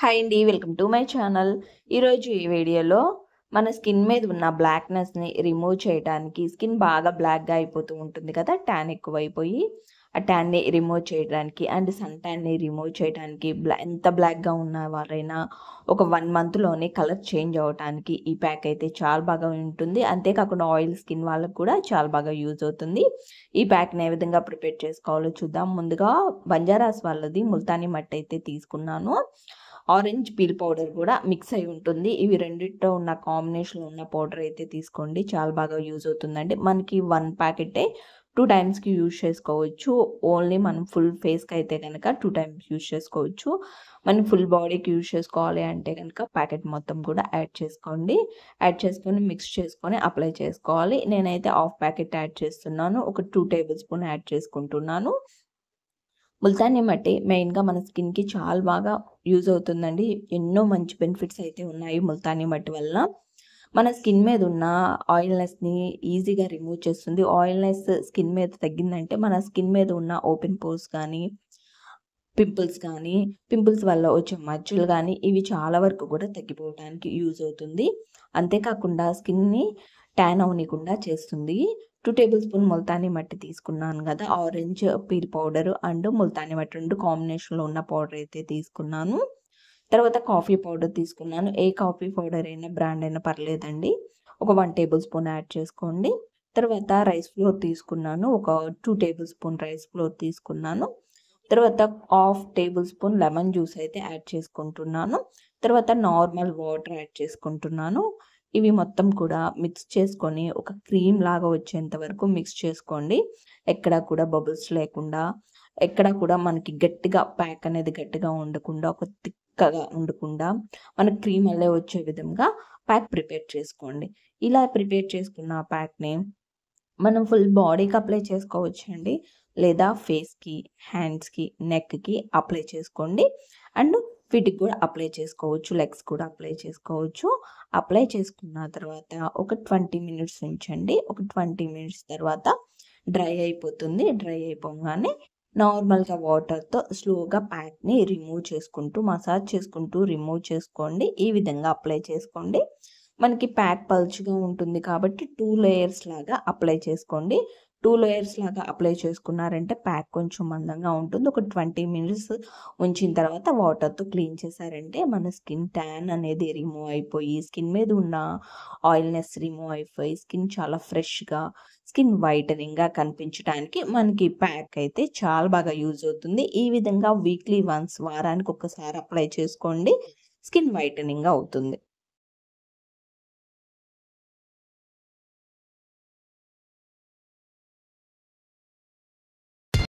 Hi అండి. Welcome to my channel. ఈరోజు ఈ వీడియోలో మన స్కిన్ మీద ఉన్న బ్లాక్‌నెస్‌ని రిమూవ్ చేయడానికి స్కిన్ బాగా బ్లాక్‌గా అయిపోతూ ఉంటుంది కదా! ట్యాన్ ఎక్కువైపోయి, ఆ ట్యాన్‌ని రిమూవ్ చేయడానికి అండ్ సన్ ట్యాన్‌ని రిమూవ్ చేయడానికి ఎంత బ్లాక్‌గా ఉన్న వారైనా ఒక 1 మంత్‌లోనే కలర్ చేంజ్ అవ్వటానికి ఈ ప్యాక్ అయితే చాలా బాగా ఉంటుంది. అంతేకాకుండా ఆయిల్ స్కిన్ వాళ్ళకి కూడా చాలా బాగా యూజ్ అవుతుంది. ఈ ప్యాక్‌ని ఏ విధంగా ప్రిపేర్ చేసుకోవాలో చూద్దాం. ముందుగా బంజారాస్ వాళ్ళది ముల్తానీ మట్టి అయితే తీసుకున్నాను. ఆరెంజ్ పీల్ పౌడర్ కూడా మిక్స్ అయి ఉంటుంది. ఇవి రెండిట్లో ఉన్న కాంబినేషన్‌లో ఉన్న పౌడర్ అయితే తీసుకోండి. చాలా బాగా యూజ్ అవుతుందండి. మనకి 1 ప్యాకెటే 2 టైమ్స్‌కి యూజ్ చేసుకోవచ్చు. ఓన్లీ మనం ఫుల్ ఫేస్‌కి అయితే గనక 2 టైమ్స్ యూజ్ చేసుకోవచ్చు. మనం ఫుల్ బాడీకి యూజ్ చేసుకోవాలి అంటే గనక ప్యాకెట్ మొత్తం కూడా యాడ్ చేసుకోండి. యాడ్ చేసుకొని మిక్స్ చేసుకొని అప్లై చేసుకోవాలి. నేనైతే హాఫ్ ప్యాకెట్ యాడ్ చేస్తున్నాను. ఒక 2 టేబుల్ స్పూన్ యాడ్ చేసుకుంటున్నాను. ముల్తానీ మట్టి మెయిన్‌గా మన స్కిన్‌కి చాలా బాగా యూజ్ అవుతుందండి. ఎన్నో మంచి బెనిఫిట్స్ అయితే ఉన్నాయి ముల్తానీ మట్టి వల్ల. మన స్కిన్ మీద ఉన్న ఆయిల్‌నెస్‌ని ఈజీగా రిమూవ్ చేస్తుంది. ఆయిల్‌నెస్ స్కిన్ మీద తగ్గిందంటే మన స్కిన్ మీద ఉన్న ఓపెన్ పోర్స్ కానీ, పింపుల్స్ వల్ల వచ్చే మచ్చలు గానీ, ఇవి చాలా వరకు కూడా తగ్గిపోవటానికి యూజ్ అవుతుంది. అంతేకాకుండా స్కిన్‌ని ట్యాన్ అవ్వనీయకుండా చేస్తుంది. 2 టేబుల్ స్పూన్ ముల్తానీ మట్టి తీసుకున్నాను గదా! Orange peel powder and Multani మట్టి 2 కాంబినేషన్‌లో ఉన్న పౌడర్ అయితే తీసుకున్నాను. తర్వాత కాఫీ పౌడర్ తీసుకున్నాను. ఏ కాఫీ పౌడర్ అయినా బ్రాండ్ అయినా పర్లేదండి. ఒక 1 టేబుల్ స్పూన్ యాడ్ చేసుకోండి. తర్వాత రైస్ ఫ్లోర్ తీసుకున్నాను. ఒక 2 టేబుల్ స్పూన్ రైస్ ఫ్లోర్ తీసుకున్నాను. తర్వాత half table spoon lemon juice అయితే యాడ్ చేసుకుంటున్నాను. తర్వాత నార్మల్ వాటర్ యాడ్ చేసుకుంటున్నాను. ఇవి మొత్తం కూడా మిక్స్ చేసుకొని ఒక క్రీమ్ లాగా వచ్చేంత వరకు మిక్స్ చేసుకోండి. ఎక్కడా కూడా బబుల్స్ లేకుండా, ఎక్కడా కూడా మనకి గట్టిగా ప్యాక్ అనేది గట్టిగా ఉండకుండా, ఒక తిక్కగా ఉండకుండా, మనకు క్రీమ్ వల్లే వచ్చే విధంగా ప్యాక్ ప్రిపేర్ చేసుకోండి. ఇలా ప్రిపేర్ చేసుకున్న ప్యాక్‌ని మనం ఫుల్ బాడీకి అప్లై చేసుకోవచ్చండి. లేదా ఫేస్‌కి, హ్యాండ్స్‌కి, నెక్‌కి అప్లై చేసుకోండి. అండ్ ఫీట్‌కి కూడా అప్లై చేసుకోవచ్చు. లెగ్స్ కూడా అప్లై చేసుకోవచ్చు. అప్లై చేసుకున్న తర్వాత ఒక 20 మినిట్స్ ఉంచండి. ఒక 20 మినిట్స్ తర్వాత డ్రై అయిపోతుంది. డ్రై అయిపోగానే నార్మల్‌గా వాటర్‌తో స్లోగా ప్యాక్‌ని రిమూవ్ చేసుకుంటూ, మసాజ్ చేసుకుంటూ రిమూవ్ చేసుకోండి. ఈ విధంగా అప్లై చేసుకోండి. మనకి ప్యాక్ పల్చగా ఉంటుంది కాబట్టి 2 లేయర్స్ లాగా అప్లై చేసుకోండి. 2 లేయర్స్ లాగా అప్లై చేసుకున్నారంటే ప్యాక్ కొంచెం మందంగా ఉంటుంది. ఒక 20 మినిట్స్ ఉంచిన తర్వాత వాటర్‌తో క్లీన్ చేశారంటే మన స్కిన్ ట్యాన్ అనేది రిమూవ్ అయిపోయి, స్కిన్ మీద ఉన్న ఆయిల్‌నెస్ రిమూవ్ అయిపోయి, స్కిన్ చాలా ఫ్రెష్‌గా, స్కిన్ వైటనింగ్‌గా కనిపించడానికి మనకి ప్యాక్ అయితే చాలా బాగా యూజ్ అవుతుంది. ఈ విధంగా వీక్లీ వన్స్ వారానికి ఒక్కసారి అప్లై చేసుకోండి. స్కిన్ వైటనింగ్ అవుతుంది.